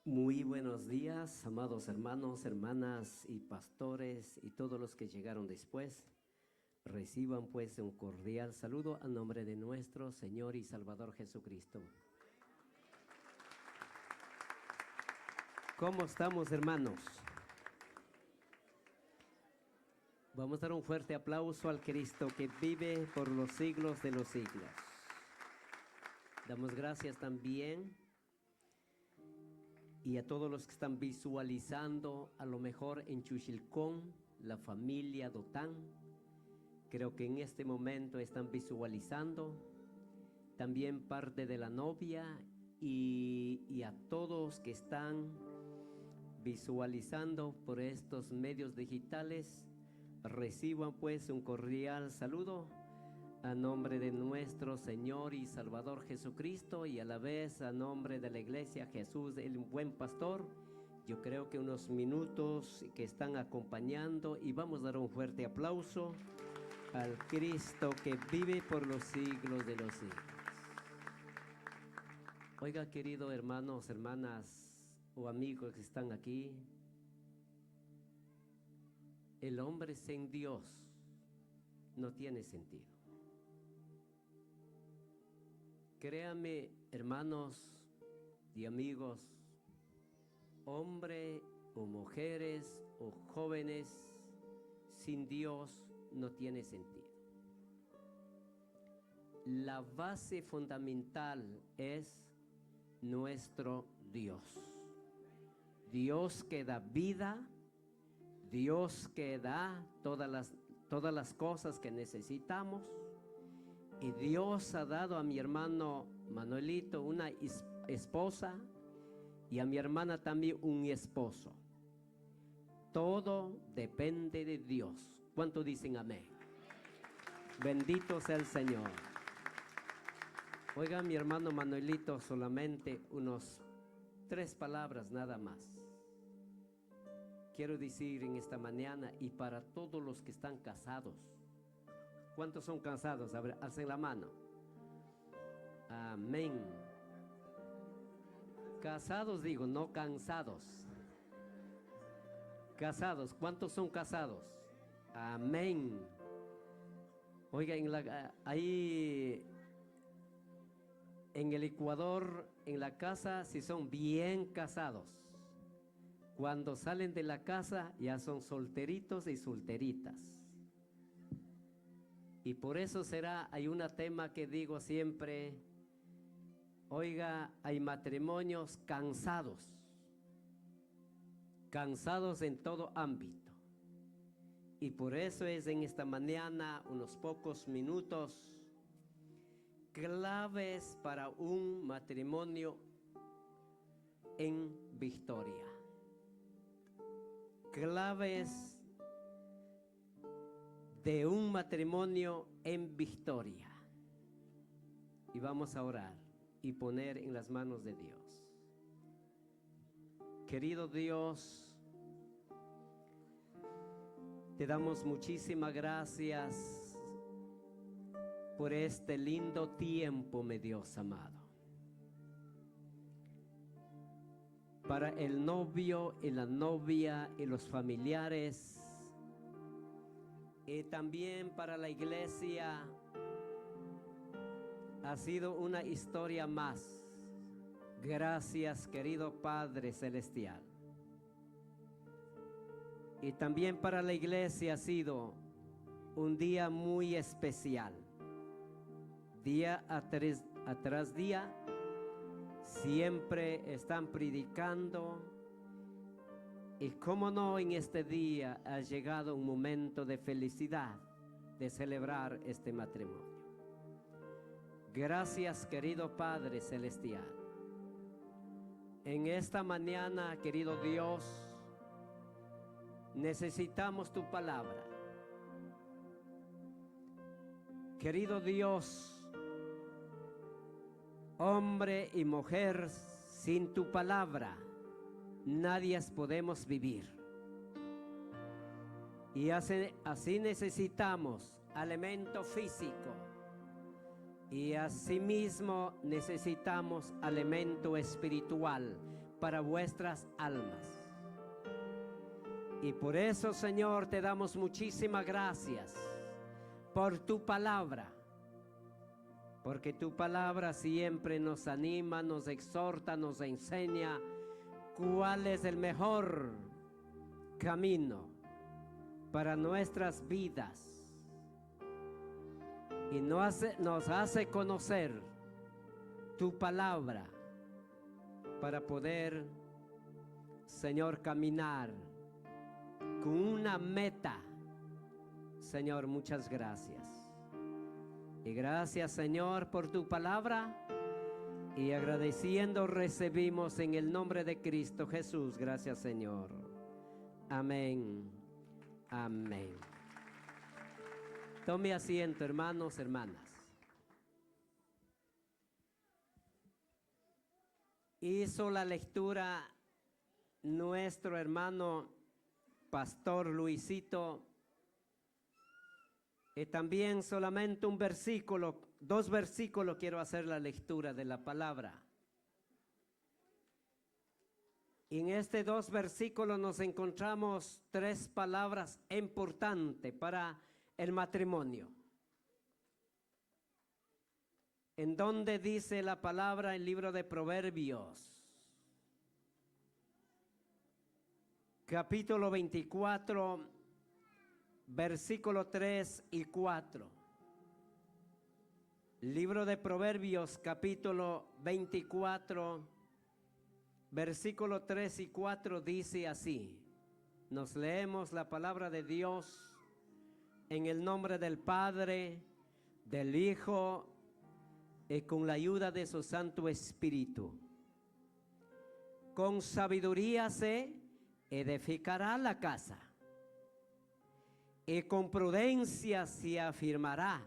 Muy buenos días, amados hermanos, hermanas y pastores y todos los que llegaron después. Reciban pues un cordial saludo a nombre de nuestro Señor y Salvador Jesucristo. ¿Cómo estamos, hermanos? Vamos a dar un fuerte aplauso al Cristo que vive por los siglos de los siglos. Damos gracias también y a todos los que están visualizando, a lo mejor en Chuchilcón, la familia Dotán. Creo que en este momento están visualizando también parte de la novia y a todos que están visualizando por estos medios digitales. Reciban pues un cordial saludo a nombre de nuestro Señor y Salvador Jesucristo y a la vez a nombre de la Iglesia Jesús el Buen Pastor. Yo creo que unos minutos que están acompañando y vamos a dar un fuerte aplauso al Cristo que vive por los siglos de los siglos. Oiga, querido hermanos, hermanas o amigos que están aquí, el hombre sin Dios no tiene sentido. Créame, hermanos y amigos, hombre o mujeres o jóvenes sin Dios no tiene sentido. La base fundamental es nuestro Dios. Dios que da vida, Dios que da todas las cosas que necesitamos. Y Dios ha dado a mi hermano Manuelito una esposa y a mi hermana también un esposo. Todo depende de Dios. ¿Cuánto dicen amén? Bendito sea el Señor. Oiga, mi hermano Manuelito, solamente unos 3 palabras nada más. Quiero decir en esta mañana y para todos los que están casados. ¿Cuántos son cansados? A ver, alcen la mano. Amén. Casados digo, no cansados. Casados, ¿cuántos son casados? Amén. Oiga, ahí en el Ecuador, en la casa, si son bien casados. Cuando salen de la casa ya son solteritos y solteritas. Y por eso hay un tema que digo siempre, oiga, hay matrimonios cansados en todo ámbito. Y por eso es en esta mañana unos pocos minutos claves para un matrimonio en victoria. Claves de un matrimonio en victoria. Y vamos a orar y poner en las manos de Dios. Querido Dios, te damos muchísimas gracias por este lindo tiempo, mi Dios amado. Para el novio y la novia y los familiares, y también para la iglesia, ha sido una historia más. Gracias, querido Padre Celestial. Y también para la iglesia ha sido un día muy especial. Día tras día, siempre están predicando. Y cómo no, en este día ha llegado un momento de felicidad de celebrar este matrimonio. Gracias, querido Padre Celestial. En esta mañana, querido Dios, necesitamos tu palabra. Querido Dios, hombre y mujer, sin tu palabra nadie podemos vivir. Y así necesitamos alimento físico y asimismo necesitamos alimento espiritual para vuestras almas. Y por eso, Señor, te damos muchísimas gracias por tu palabra, porque tu palabra siempre nos anima, nos exhorta, nos enseña cuál es el mejor camino para nuestras vidas, y nos hace conocer tu palabra para poder, Señor, caminar con una meta. Señor, muchas gracias. Y gracias, Señor, por tu palabra. Y agradeciendo recibimos en el nombre de Cristo Jesús. Gracias, Señor. Amén. Amén. Tome asiento, hermanos, hermanas. Hizo la lectura nuestro hermano Pastor Luisito. Y también solamente un versículo, 2 versículos quiero hacer la lectura de la palabra. Y en este 2 versículos nos encontramos 3 palabras importantes para el matrimonio. En donde dice la palabra en el libro de Proverbios, capítulo 24, versículo 3 y 4. Libro de Proverbios, capítulo 24, versículo 3 y 4 dice así. Nos leemos la palabra de Dios en el nombre del Padre, del Hijo y con la ayuda de su Santo Espíritu. Con sabiduría se edificará la casa, y con prudencia se afirmará,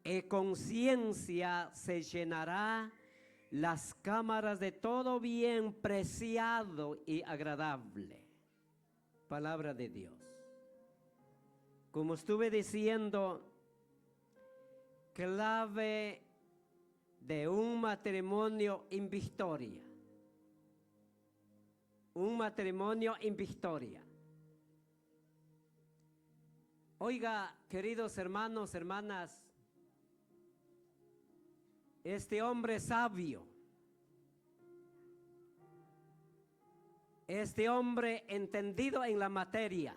y con ciencia se llenará las cámaras de todo bien preciado y agradable. Palabra de Dios. Como estuve diciendo, clave de un matrimonio en victoria. Un matrimonio en victoria. Oiga, queridos hermanos, hermanas, este hombre sabio, este hombre entendido en la materia,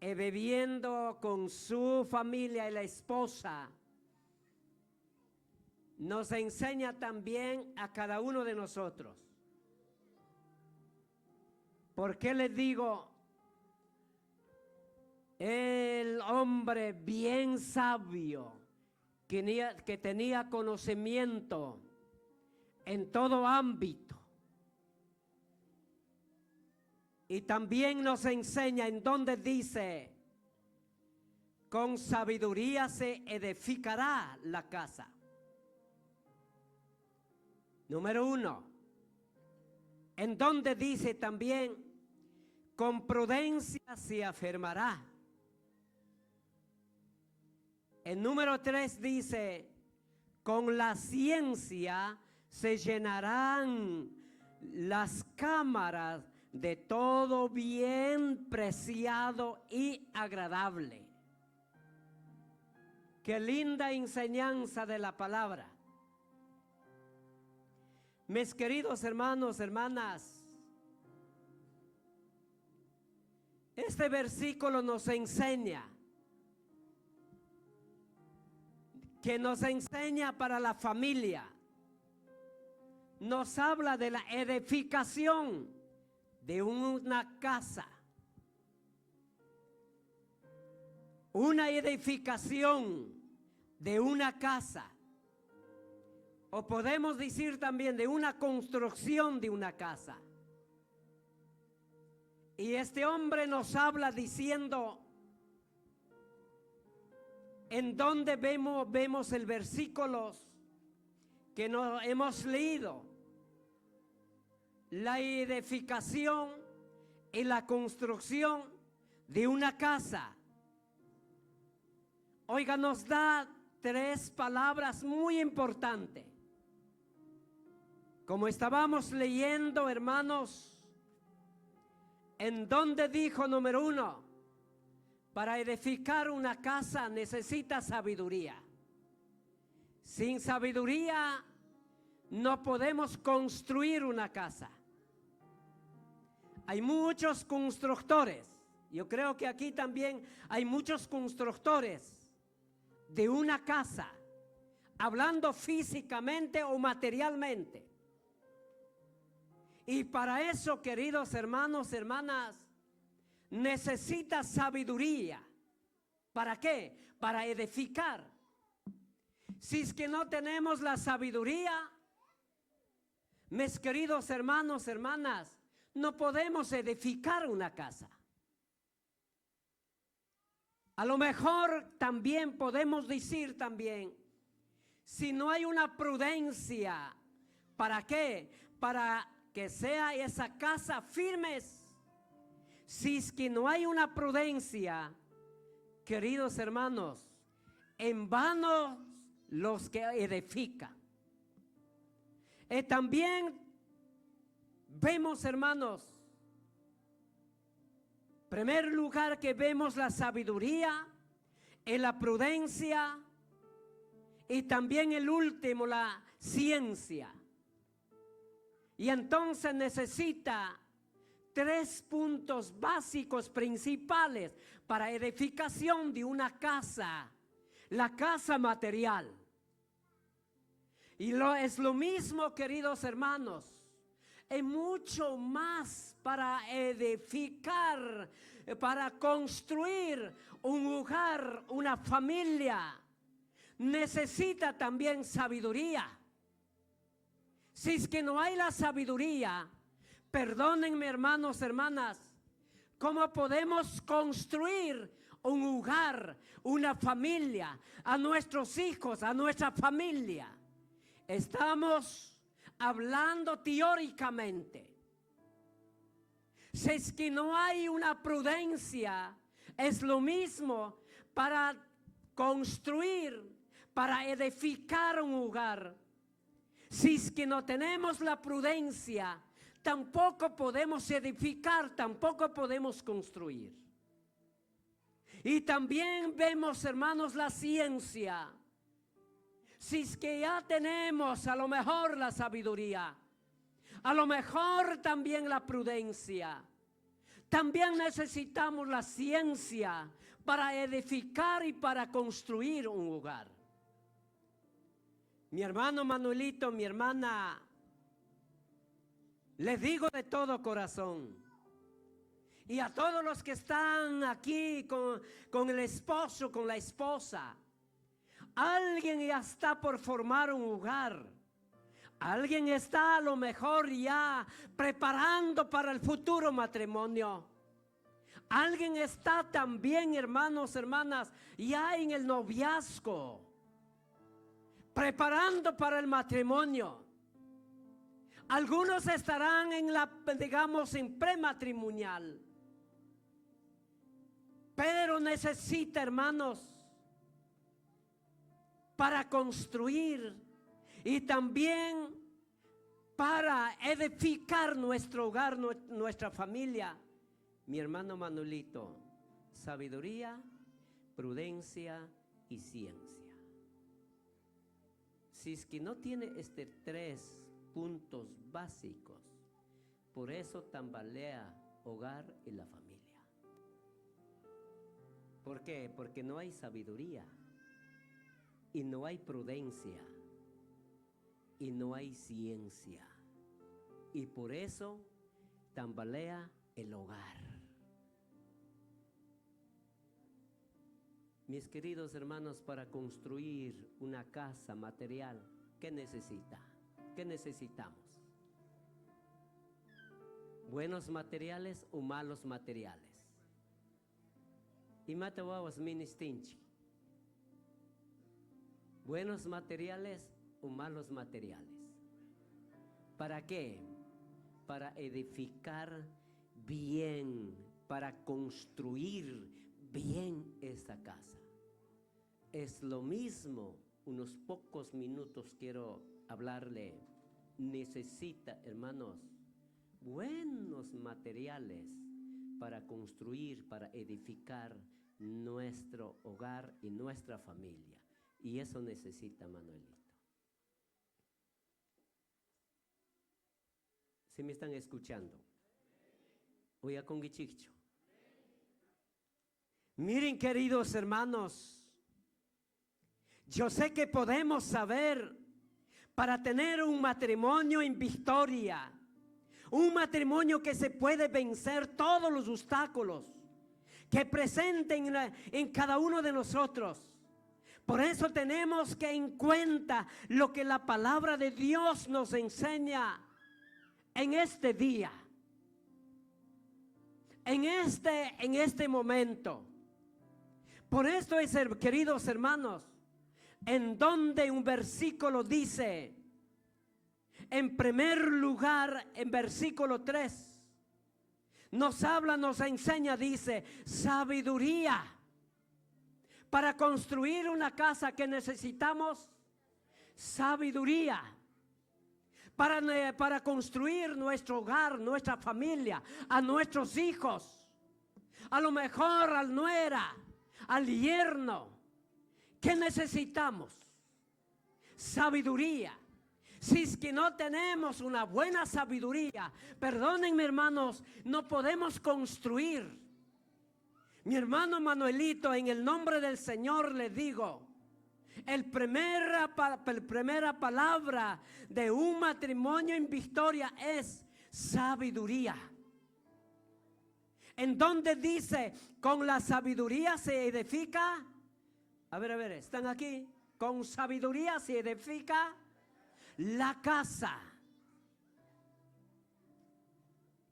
y viviendo con su familia y la esposa, nos enseña también a cada uno de nosotros. ¿Por qué les digo? El hombre bien sabio, que tenía conocimiento en todo ámbito. Y también nos enseña en donde dice, con sabiduría se edificará la casa. Número 1. En donde dice también, con prudencia se afirmará. El número 3 dice, con la ciencia se llenarán las cámaras de todo bien preciado y agradable. Qué linda enseñanza de la palabra. Mis queridos hermanos, hermanas, este versículo nos enseña para la familia. Nos habla de la edificación de una casa. Una edificación de una casa. O podemos decir también de una construcción de una casa. Y este hombre nos habla diciendo, en donde vemos el versículo que nos hemos leído, la edificación y la construcción de una casa. Oiga, nos da 3 palabras muy importantes. Como estábamos leyendo, hermanos, en donde dijo número 1, para edificar una casa necesita sabiduría. Sin sabiduría no podemos construir una casa. Hay muchos constructores. Yo creo que aquí también hay muchos constructores de una casa, hablando físicamente o materialmente. Y para eso, queridos hermanos, hermanas, necesita sabiduría. ¿Para qué? Para edificar. Si es que no tenemos la sabiduría, mis queridos hermanos, hermanas, no podemos edificar una casa. A lo mejor también podemos decir también, si no hay una prudencia, ¿para qué? Para que sea esa casa firmes. Si es que no hay una prudencia, queridos hermanos, en vano los que edifican. También vemos, hermanos, en primer lugar que vemos la sabiduría, en la prudencia y también el último, la ciencia. Y entonces necesita 3 puntos básicos principales para edificación de una casa, la casa material. Y es lo mismo, queridos hermanos, es mucho más para edificar, para construir un hogar, una familia. Necesita también sabiduría. Si es que no hay la sabiduría, perdónenme, hermanos, hermanas, ¿cómo podemos construir un hogar, una familia, a nuestros hijos, a nuestra familia? Estamos hablando teóricamente. Si es que no hay una prudencia, es lo mismo para construir, para edificar un hogar. Si es que no tenemos la prudencia, tampoco podemos edificar, tampoco podemos construir. Y también vemos, hermanos, la ciencia. Si es que ya tenemos a lo mejor la sabiduría, a lo mejor también la prudencia, también necesitamos la ciencia para edificar y para construir un hogar. Mi hermano Manuelito, mi hermana, les digo de todo corazón, y a todos los que están aquí con el esposo, con la esposa, alguien ya está por formar un hogar. Alguien está a lo mejor ya preparando para el futuro matrimonio. Alguien está también, hermanos, hermanas, ya en el noviazgo, preparando para el matrimonio. Algunos estarán en digamos, en prematrimonial. Pero necesita, hermanos, para construir y también para edificar nuestro hogar, nuestra familia. Mi hermano Manuelito, sabiduría, prudencia y ciencia. Si es que no tiene estos 3 puntos básicos, por eso tambalea hogar y la familia. ¿Por qué? Porque no hay sabiduría y no hay prudencia y no hay ciencia, y por eso tambalea el hogar. Mis queridos hermanos, para construir una casa material, ¿qué necesita? ¿Qué necesitamos? ¿Buenos materiales o malos materiales? Y matawawas ministinchi. ¿Buenos materiales o malos materiales? ¿Para qué? Para edificar bien, para construir bien esa casa. Es lo mismo, unos pocos minutos quiero hablarle necesita, hermanos, buenos materiales para construir, para edificar nuestro hogar y nuestra familia. Y eso necesita Manuelito. ¿Sí me están escuchando? Oiga con Guichicho. Miren, queridos hermanos, yo sé que podemos saber, para tener un matrimonio en victoria, un matrimonio que se puede vencer todos los obstáculos que presenten en cada uno de nosotros. Por eso tenemos que en cuenta lo que la palabra de Dios nos enseña en este día, en este momento. Por esto es, queridos hermanos, en donde un versículo dice, en primer lugar, en versículo 3, nos habla, nos enseña, dice, sabiduría. Para construir una casa, que necesitamos sabiduría. Para construir nuestro hogar, nuestra familia, a nuestros hijos, a lo mejor al nuera, al yerno. ¿Qué necesitamos? Sabiduría. Si es que no tenemos una buena sabiduría, perdónenme hermanos, no podemos construir. Mi hermano Manuelito, en el nombre del Señor le digo, la primera palabra de un matrimonio en victoria es sabiduría. En donde dice, con la sabiduría se edifica. A ver, ¿están aquí? Con sabiduría se edifica la casa.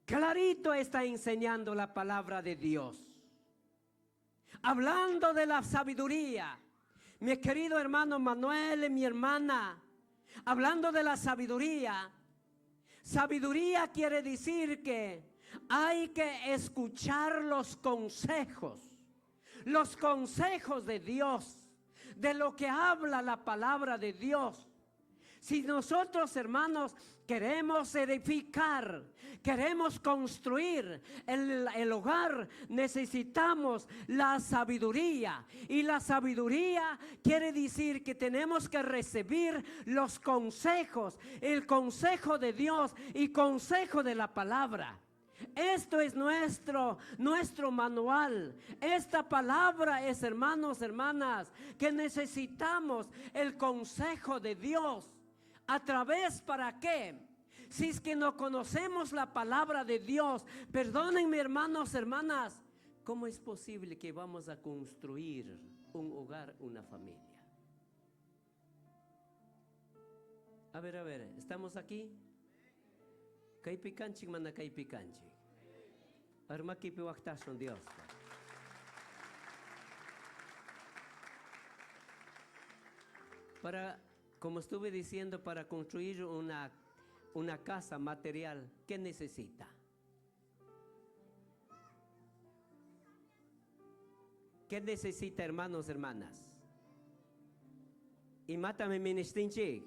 Clarito está enseñando la palabra de Dios. Hablando de la sabiduría, mi querido hermano Manuel y mi hermana, hablando de la sabiduría, sabiduría quiere decir que hay que escuchar los consejos de Dios, de lo que habla la palabra de Dios. Si nosotros, hermanos, queremos edificar, queremos construir el hogar, necesitamos la sabiduría. Y la sabiduría quiere decir que tenemos que recibir los consejos, el consejo de Dios y consejo de la palabra. Esto es nuestro manual. Esta palabra es, hermanos, hermanas, que necesitamos el consejo de Dios. ¿A través para qué? Si es que no conocemos la palabra de Dios, perdónenme hermanos, hermanas, ¿cómo es posible que vamos a construir un hogar, una familia? A ver, ¿estamos aquí? Kaipikanchik mana kaipikanchik. Armakipi waktason Dios. Como estuve diciendo, para construir una casa material, ¿qué necesita? ¿Qué necesita, hermanos, hermanas? Y mátame ministinchi.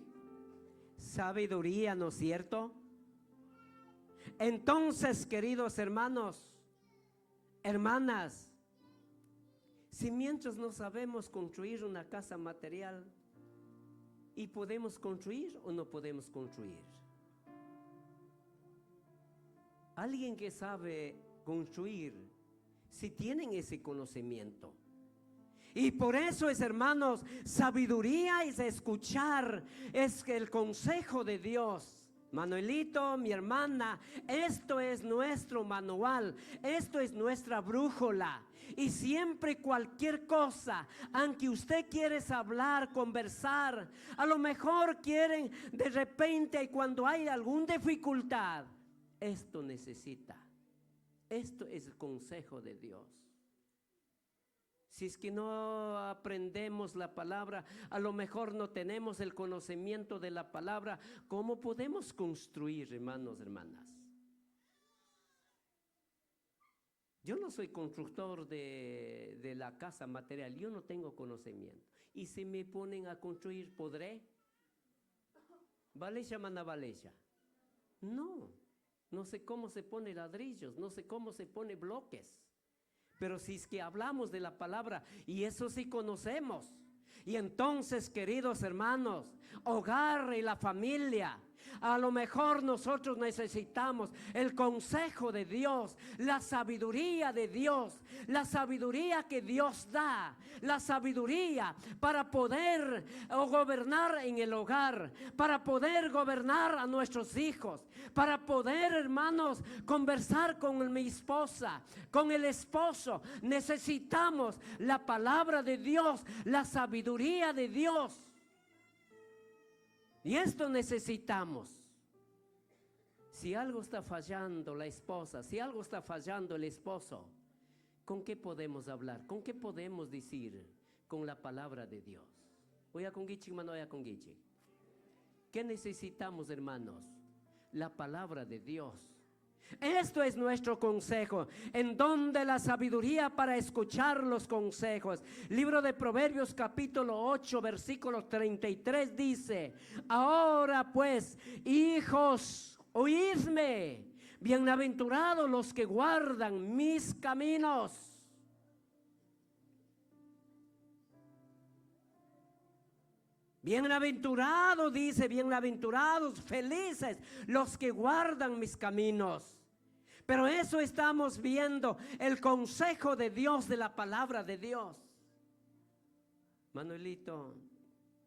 Sabiduría, ¿no es cierto? Entonces, queridos hermanos, hermanas, si mientras no sabemos construir una casa material, ¿y podemos construir o no podemos construir? Alguien que sabe construir, si tienen ese conocimiento. Y por eso es, hermanos, sabiduría es escuchar, es el consejo de Dios. Manuelito, mi hermana, esto es nuestro manual, esto es nuestra brújula. Y siempre cualquier cosa, aunque usted quiere hablar, conversar, a lo mejor quieren de repente cuando hay alguna dificultad, esto necesita, esto es el consejo de Dios. Si es que no aprendemos la palabra, a lo mejor no tenemos el conocimiento de la palabra, ¿cómo podemos construir, hermanos, hermanas? Yo no soy constructor de la casa material, yo no tengo conocimiento. Y si me ponen a construir, ¿podré? ¿Valesha, mana valesha? No, no sé cómo se pone ladrillos, no sé cómo se pone bloques. Pero si es que hablamos de la palabra, y eso sí conocemos. Y entonces, queridos hermanos, hogar y la familia, a lo mejor nosotros necesitamos el consejo de Dios, la sabiduría de Dios, la sabiduría que Dios da, la sabiduría para poder gobernar en el hogar, para poder gobernar a nuestros hijos, para poder, hermanos, conversar con mi esposa, con el esposo. Necesitamos la palabra de Dios, la sabiduría de Dios. Y esto necesitamos. Si algo está fallando la esposa, si algo está fallando el esposo, ¿con qué podemos hablar? ¿Con qué podemos decir? Con la palabra de Dios. Oya con Gichi, hermano, oya con Gichi. ¿Qué necesitamos, hermanos? La palabra de Dios. Esto es nuestro consejo, en donde la sabiduría para escuchar los consejos. Libro de Proverbios capítulo 8 versículo 33 dice: ahora pues, hijos, oídme, bienaventurados los que guardan mis caminos. Bienaventurados, dice, bienaventurados, felices los que guardan mis caminos. Pero eso estamos viendo, el consejo de Dios, de la palabra de Dios. Manuelito,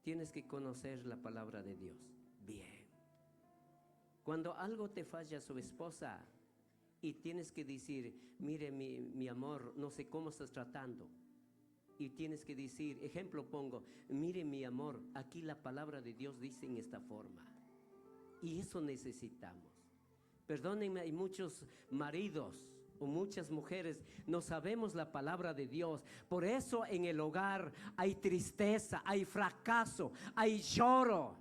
tienes que conocer la palabra de Dios bien. Cuando algo te falla su esposa y tienes que decir: mire mi amor, no sé cómo estás tratando. Y tienes que decir, ejemplo pongo: mire mi amor, aquí la palabra de Dios dice en esta forma. Y eso necesitamos. Perdónenme, hay muchos maridos o muchas mujeres no sabemos la palabra de Dios. Por eso en el hogar hay tristeza, hay fracaso, hay lloro.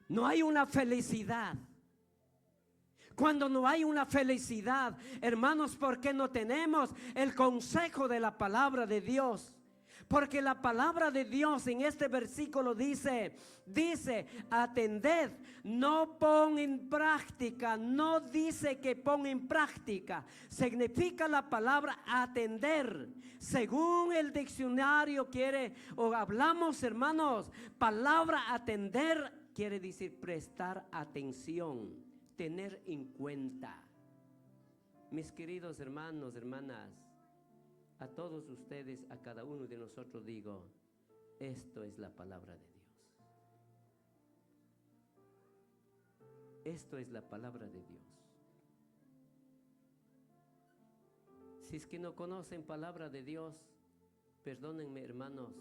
No hay una felicidad. Cuando no hay una felicidad, hermanos, ¿por qué no tenemos el consejo de la palabra de Dios? Porque la palabra de Dios en este versículo dice, atended, no pon en práctica, no dice que pon en práctica. Significa la palabra atender. Según el diccionario quiere, o hablamos, hermanos, palabra atender quiere decir prestar atención, tener en cuenta. Mis queridos hermanos, hermanas, a todos ustedes, a cada uno de nosotros digo: esto es la palabra de Dios. Esto es la palabra de Dios. Si es que no conocen palabra de Dios, perdónenme, hermanos,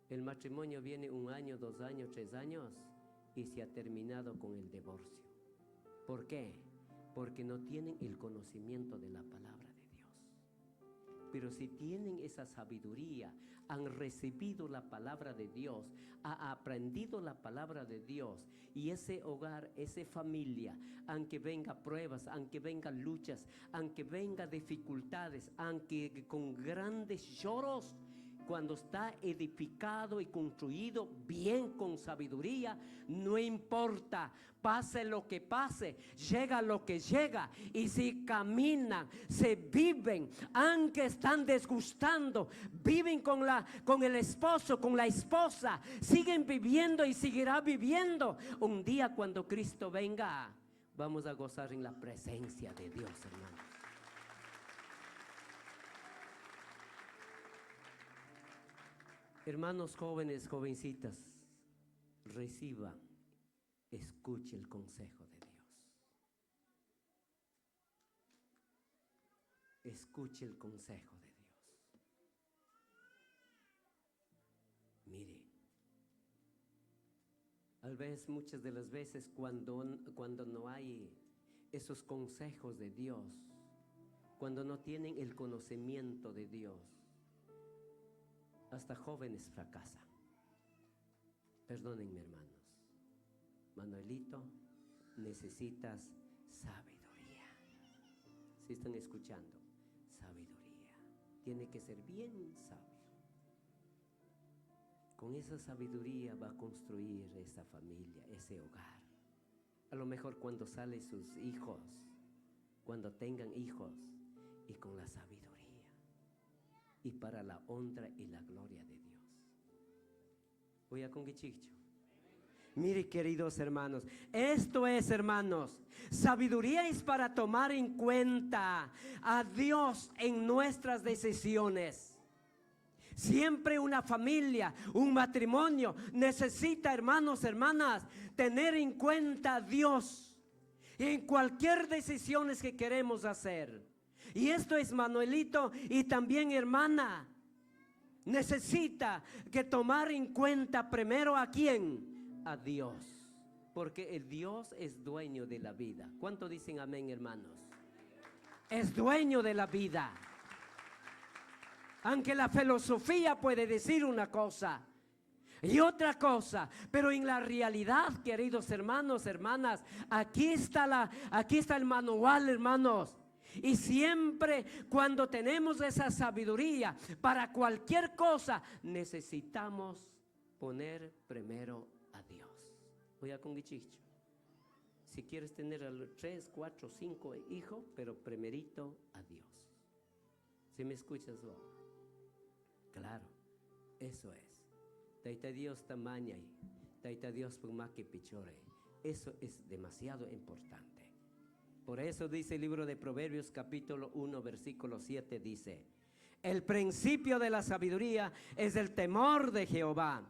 el matrimonio viene 1 año, 2 años, 3 años y se ha terminado con el divorcio. ¿Por qué? Porque no tienen el conocimiento de la palabra de Dios. Pero si tienen esa sabiduría, han recibido la palabra de Dios, ha aprendido la palabra de Dios, y ese hogar, esa familia, aunque venga pruebas, aunque vengan luchas, aunque venga dificultades, aunque con grandes lloros, cuando está edificado y construido bien con sabiduría, no importa, pase lo que pase, llega lo que llega. Y si caminan, se viven, aunque están disgustando, viven con el esposo, con la esposa, siguen viviendo y seguirá viviendo. Un día cuando Cristo venga, vamos a gozar en la presencia de Dios, hermanos. Hermanos jóvenes, jovencitas, reciban, escuche el consejo de Dios. Escuche el consejo de Dios. Mire, tal vez muchas de las veces cuando no hay esos consejos de Dios, cuando no tienen el conocimiento de Dios, hasta jóvenes fracasan. Perdónenme, hermanos. Manuelito, necesitas sabiduría. ¿Sí están escuchando? Sabiduría. Tiene que ser bien sabio. con esa sabiduría va a construir esa familia, ese hogar. A lo mejor cuando salen sus hijos, cuando tengan hijos, y con la sabiduría, y para la honra y la gloria de Dios. Voy a con Gichicho. Mire, queridos hermanos, esto es, hermanos, sabiduría es para tomar en cuenta a Dios en nuestras decisiones. Siempre una familia, un matrimonio necesita, hermanos, hermanas, tener en cuenta a Dios en cualquier decisión que queremos hacer. Y esto es, Manuelito, y también hermana, necesita que tomar en cuenta primero ¿a quién? A Dios, porque el Dios es dueño de la vida. ¿Cuánto dicen amén, hermanos? Es dueño de la vida. Aunque la filosofía puede decir una cosa y otra cosa, pero en la realidad, queridos hermanos, hermanas, aquí está el manual, hermanos. Y siempre cuando tenemos esa sabiduría para cualquier cosa, necesitamos poner primero a Dios. Voy a con Gichicho. Si quieres tener a los 3, 4, 5 hijos, pero primerito a Dios. ¿Sí me escuchas vos? Claro, eso es. Taita Dios tamaña y taita Dios por más que pichore. Eso es demasiado importante. Por eso dice el libro de Proverbios capítulo 1 versículo 7, dice: el principio de la sabiduría es el temor de Jehová.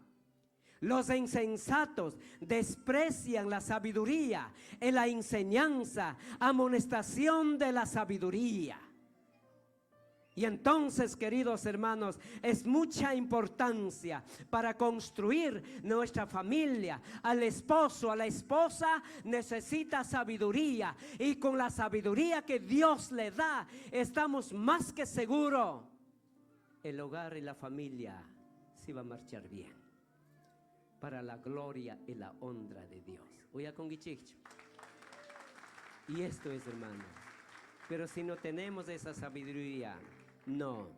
Los insensatos desprecian la sabiduría y la enseñanza, amonestación de la sabiduría. Y entonces, queridos hermanos, es mucha importancia para construir nuestra familia. Al esposo, a la esposa necesita sabiduría, y con la sabiduría que Dios le da, estamos más que seguros. El hogar y la familia se va a marchar bien, para la gloria y la honra de Dios. Voy a con Gichicho. Y esto es, hermano, pero si no tenemos esa sabiduría, no.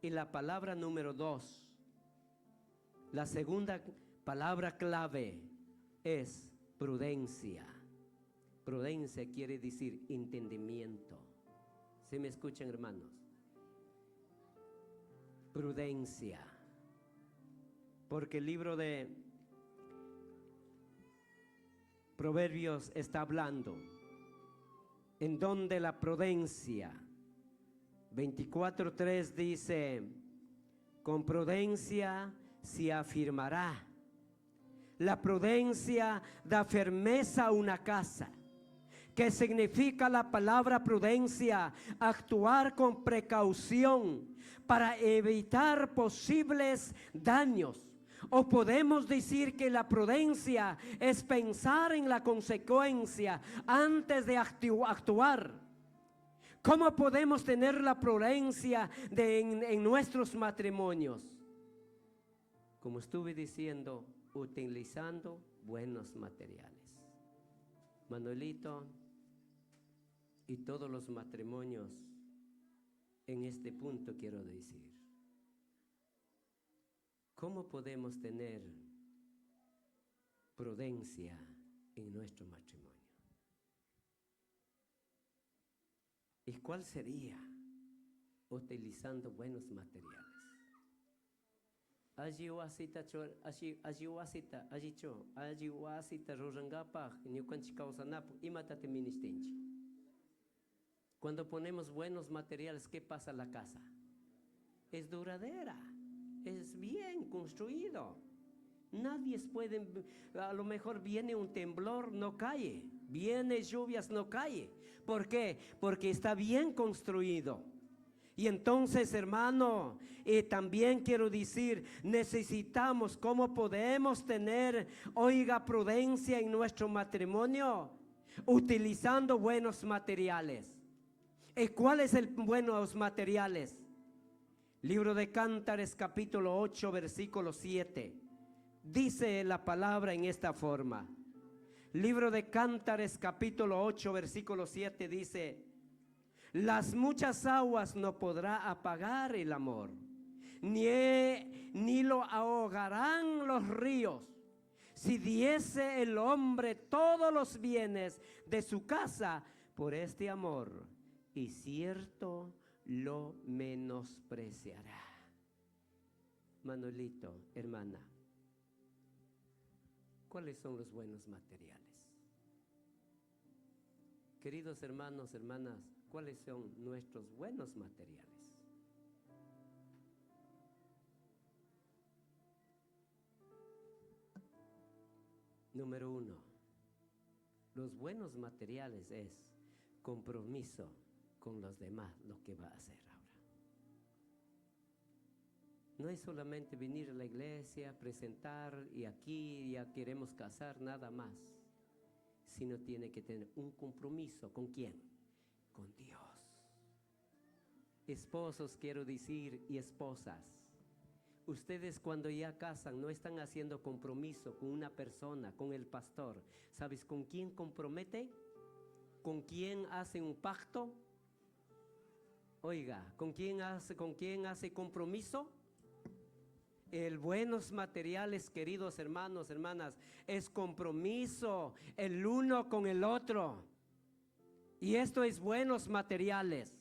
Y la palabra número 2, la segunda palabra clave es prudencia. Prudencia quiere decir entendimiento. ¿Sí me escuchan, hermanos? Prudencia. Porque el libro de Proverbios está hablando en donde la prudencia 24:3 dice: con prudencia se afirmará. La prudencia da firmeza a una casa. ¿Qué significa la palabra prudencia? Actuar con precaución para evitar posibles daños. O podemos decir que la prudencia es pensar en la consecuencia antes de actuar. ¿Cómo podemos tener la prudencia en nuestros matrimonios? Como estuve diciendo, utilizando buenos materiales. Manuelito y todos los matrimonios en este punto quiero decir: ¿cómo podemos tener prudencia en nuestro matrimonio? ¿Y cuál sería? Utilizando buenos materiales. Allí wasita rurangapaj ñukanchik kawsanapu imatata ministinchik. Cuando ponemos buenos materiales, ¿qué pasa en la casa? Es duradera, es bien construido. Nadie puede, a lo mejor viene un temblor, no cae. Viene lluvias, no cae. ¿Por qué? Porque está bien construido. Y entonces, hermano, también quiero decir, necesitamos, ¿cómo podemos tener, oiga, prudencia en nuestro matrimonio? Utilizando buenos materiales. ¿Y cuáles son buenos materiales? Libro de Cántares capítulo 8 versículo 7. Dice la palabra en esta forma. Libro de Cántares capítulo 8 versículo 7 dice: las muchas aguas no podrá apagar el amor, ni lo ahogarán los ríos. Si diese el hombre todos los bienes de su casa por este amor, y cierto lo menospreciará. Manuelito, hermana, ¿cuáles son los buenos materiales? Queridos hermanos, hermanas, ¿cuáles son nuestros buenos materiales? Número 1, los buenos materiales es compromiso con los demás, lo que va a hacer ahora. No es solamente venir a la iglesia, presentar y aquí ya queremos casar, nada más. Sino tiene que tener un compromiso. ¿Con quién? Con Dios. Esposos, quiero decir, y esposas. Ustedes cuando ya casan no están haciendo compromiso con una persona, con el pastor. ¿Sabes con quién comprometen? ¿Con quién hacen un pacto? Oiga, ¿con quién hace compromiso? El buenos materiales, queridos hermanos, hermanas, es compromiso el uno con el otro. Y esto es buenos materiales.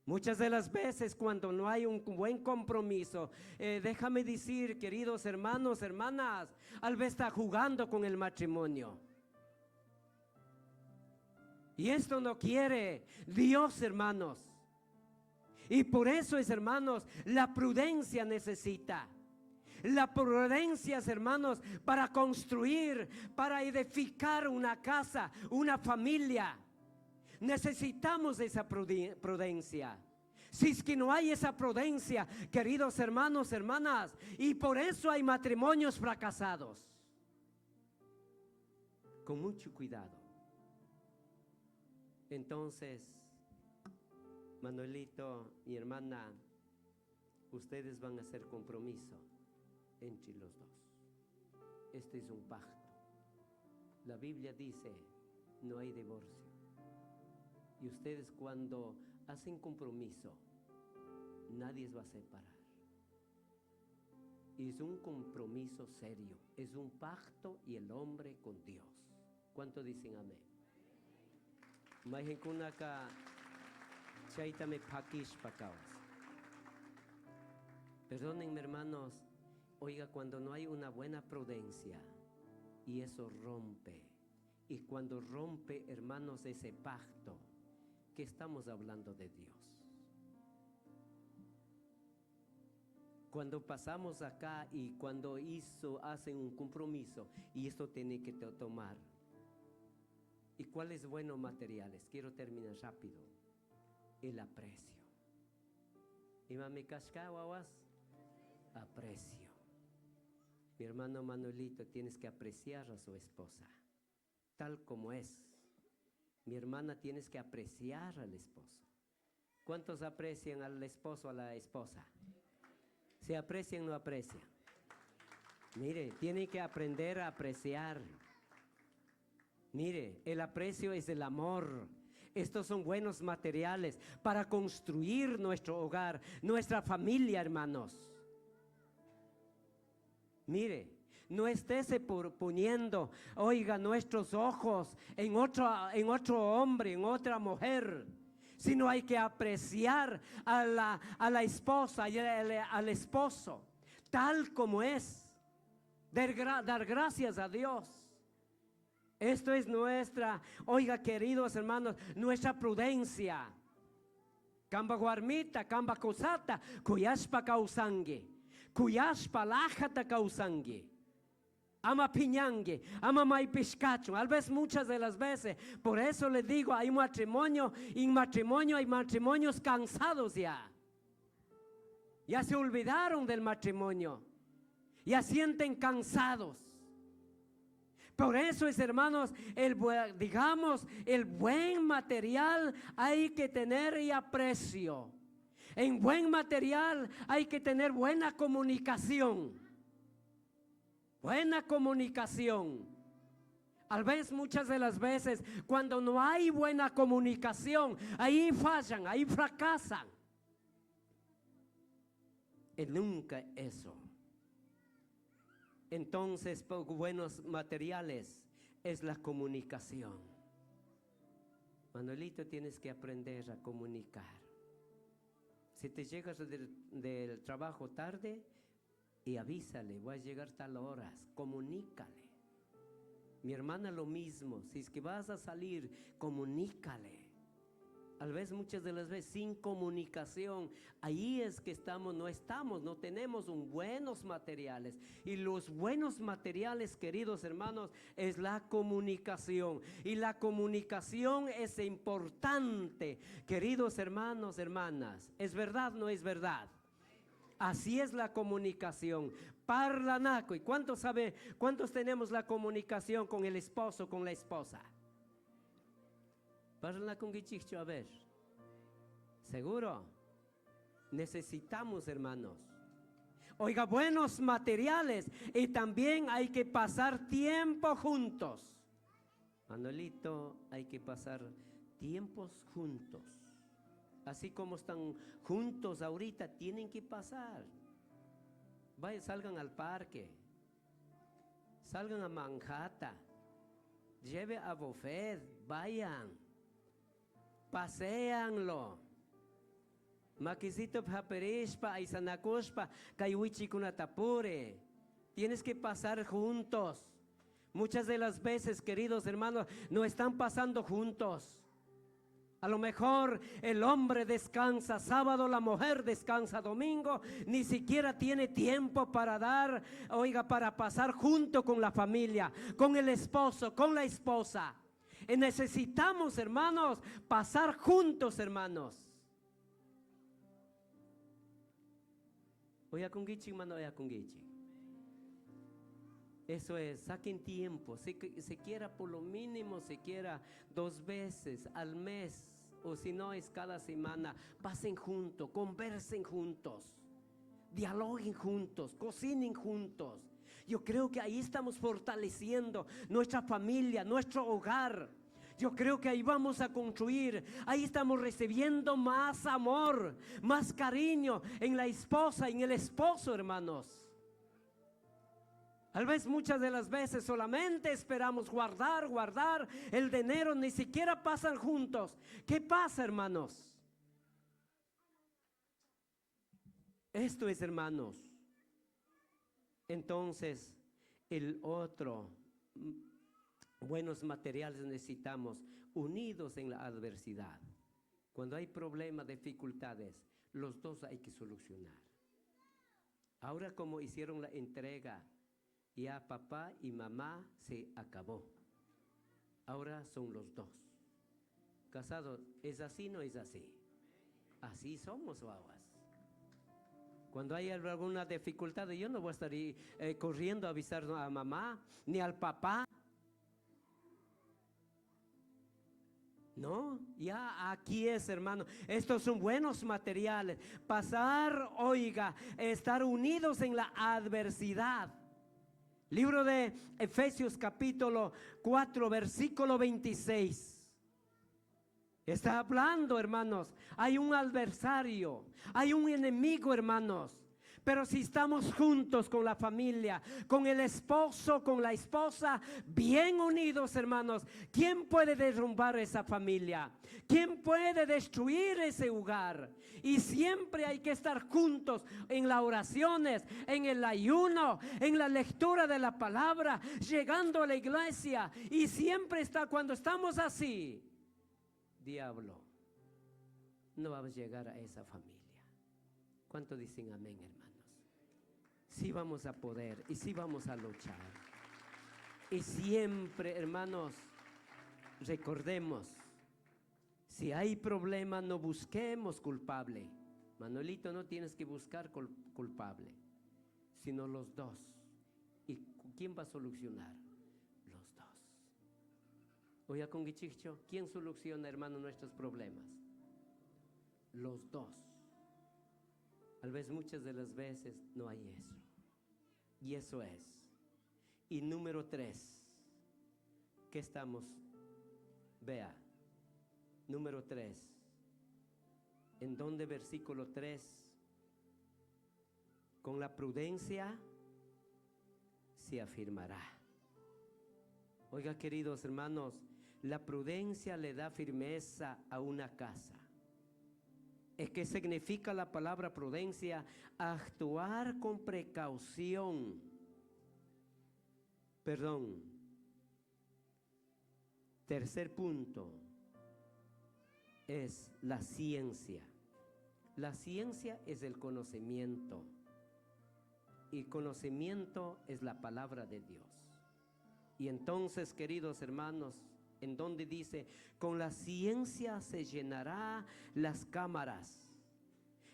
Muchas de las veces cuando no hay un buen compromiso, déjame decir, queridos hermanos, hermanas, al vez está jugando con el matrimonio. Y esto no quiere Dios, hermanos. Y por eso es, hermanos, la prudencia necesita. La prudencia, hermanos, para construir, para edificar una casa, una familia. Necesitamos esa prudencia. Si es que no hay esa prudencia, queridos hermanos, hermanas, y por eso hay matrimonios fracasados. Con mucho cuidado. Entonces, Manuelito y hermana, ustedes van a hacer compromiso entre los dos. Este es un pacto. La Biblia dice, no hay divorcio. Y ustedes cuando hacen compromiso, nadie va a separar. Y es un compromiso serio, es un pacto y el hombre con Dios. ¿Cuánto dicen amén? Perdónenme, hermanos. Oiga, cuando no hay una buena prudencia y eso rompe, y cuando rompe, hermanos, ese pacto, que estamos hablando de Dios. Cuando pasamos acá y cuando hacen un compromiso y esto tiene que tomar. ¿Y cuáles buenos materiales? Quiero terminar rápido. El aprecio. Aprecio. Mi hermano Manuelito, tienes que apreciar a su esposa, tal como es. Mi hermana, tienes que apreciar al esposo. ¿Cuántos aprecian al esposo o a la esposa? ¿Se aprecian o no aprecian? Mire, tienen que aprender a apreciar. Mire, el aprecio es el amor. Estos son buenos materiales para construir nuestro hogar, nuestra familia, hermanos. Mire, no estés poniendo, oiga, nuestros ojos en otro hombre, en otra mujer, sino hay que apreciar a la esposa y al esposo, tal como es, dar gracias a Dios. Esto es nuestra, oiga, queridos hermanos, nuestra prudencia. Kamba guarmita, kamba cosata, kuyashpa kausangue, kuyashpa lajata kausangue. Ama piñangue, ama maipiscacho. Tal vez muchas de las veces, por eso les digo, hay matrimonio, hay matrimonios cansados ya. Ya se olvidaron del matrimonio, ya sienten cansados. Por eso es, hermanos, el buen material hay que tener y aprecio. En buen material hay que tener buena comunicación. Buena comunicación. Muchas de las veces, cuando no hay buena comunicación, ahí fallan, ahí fracasan. nunca eso. Entonces, buenos materiales es la comunicación. Manuelito, tienes que aprender a comunicar. Si te llegas del trabajo tarde, y avísale, voy a llegar tal horas, comunícale. Mi hermana lo mismo, si es que vas a salir, comunícale. A veces, muchas de las veces, sin comunicación, ahí es que no tenemos buenos materiales. Y los buenos materiales, queridos hermanos, es la comunicación. Y la comunicación es importante, queridos hermanos, hermanas. ¿Es verdad o no es verdad? Así es la comunicación. Parlanaco. ¿Y cuántos tenemos la comunicación con el esposo, con la esposa? Parla con Gichicho, a ver. ¿Seguro? Necesitamos, hermanos. Oiga, buenos materiales. Y también hay que pasar tiempo juntos. Manuelito, hay que pasar tiempos juntos. Así como están juntos ahorita, tienen que pasar. Vayan, salgan al parque. Salgan a Manhattan. Lleve a Buffet. Vayan. Paséanlo. Maquisito paperishpa, aizanakushpa, kaywichi kunatapure. Tienes que pasar juntos. Muchas de las veces, queridos hermanos, no están pasando juntos. A lo mejor el hombre descansa sábado, la mujer descansa domingo, ni siquiera tiene tiempo para para pasar junto con la familia, con el esposo, con la esposa. Y necesitamos, hermanos, pasar juntos, hermanos. Oya con Gichi, hermano, oya con Gichi. Eso es, saquen tiempo, siquiera por lo mínimo, siquiera 2 veces al mes, o si no es cada semana, pasen juntos, conversen juntos, dialoguen juntos, cocinen juntos. Yo creo que ahí estamos fortaleciendo nuestra familia, nuestro hogar. Yo creo que ahí vamos a construir, ahí estamos recibiendo más amor, más cariño en la esposa, en el esposo, hermanos. Tal vez muchas de las veces solamente esperamos guardar el dinero, ni siquiera pasan juntos. ¿Qué pasa, hermanos? Esto es, hermanos. Entonces, buenos materiales necesitamos, unidos en la adversidad. Cuando hay problemas, dificultades, los dos hay que solucionar. Ahora, como hicieron la entrega, ya papá y mamá se acabó. Ahora son los dos. Casados, ¿es así o no es así? Así somos, guaguas. Cuando hay alguna dificultad, yo no voy a estar corriendo a avisar a mamá ni al papá. No, ya aquí es, hermano. Estos son buenos materiales. Pasar, oiga, estar unidos en la adversidad. Libro de Efesios capítulo 4, versículo 26. Está hablando, hermanos, hay un adversario, hay un enemigo, hermanos. Pero si estamos juntos con la familia, con el esposo, con la esposa, bien unidos, hermanos, ¿quién puede derrumbar esa familia? ¿Quién puede destruir ese hogar? Y siempre hay que estar juntos en las oraciones, en el ayuno, en la lectura de la palabra, llegando a la iglesia. Y siempre cuando estamos así, diablo, no va a llegar a esa familia. ¿Cuánto dicen amén, hermanos? Sí vamos a poder y sí vamos a luchar. Y siempre, hermanos, recordemos, si hay problema, no busquemos culpable. Manuelito, no tienes que buscar culpable, sino los dos. ¿Y quién va a solucionar? Los dos. Oiga con Gichicho, ¿quién soluciona, hermano, nuestros problemas? Los dos. Tal vez muchas de las veces no hay eso. Y eso es. Y número 3. ¿Qué estamos? Vea. Número 3. ¿En dónde versículo 3? Con la prudencia se afirmará. Oiga, queridos hermanos, la prudencia le da firmeza a una casa. Es que significa la palabra prudencia, actuar con precaución. Perdón. Tercer punto es la ciencia. La ciencia es el conocimiento. Y conocimiento es la palabra de Dios. Y entonces, queridos hermanos, en donde dice, con la ciencia se llenará las cámaras.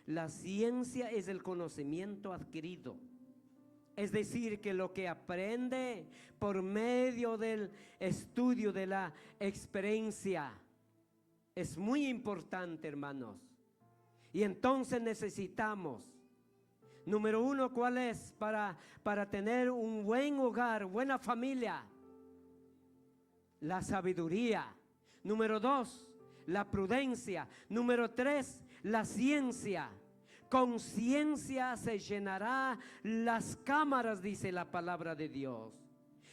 La ciencia es el conocimiento adquirido. Es decir, que lo que aprende por medio del estudio, de la experiencia, es muy importante, hermanos. Y entonces necesitamos, número uno, ¿cuál es? Para tener un buen hogar, buena familia, la sabiduría. Número dos, la prudencia. Número tres, la ciencia. Con ciencia se llenará las cámaras, dice la palabra de Dios.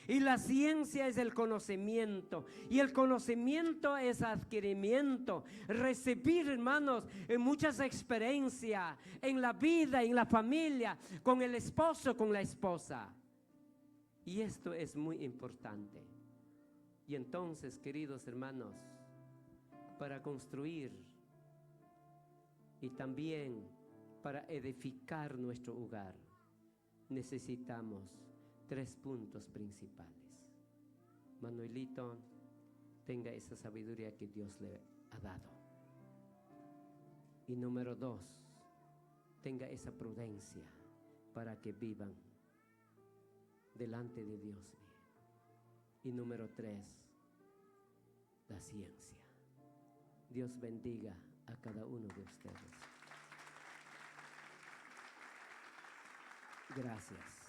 Y la ciencia es el conocimiento. Y el conocimiento es adquirimiento. Recibir, hermanos, muchas experiencias en la vida, en la familia, con el esposo, con la esposa. Y esto es muy importante. Y entonces, queridos hermanos, para construir y también para edificar nuestro hogar, necesitamos 3 puntos principales. Manuelito, tenga esa sabiduría que Dios le ha dado. Y número 2, tenga esa prudencia para que vivan delante de Dios. Y número 3, la ciencia. Dios bendiga a cada uno de ustedes. Gracias.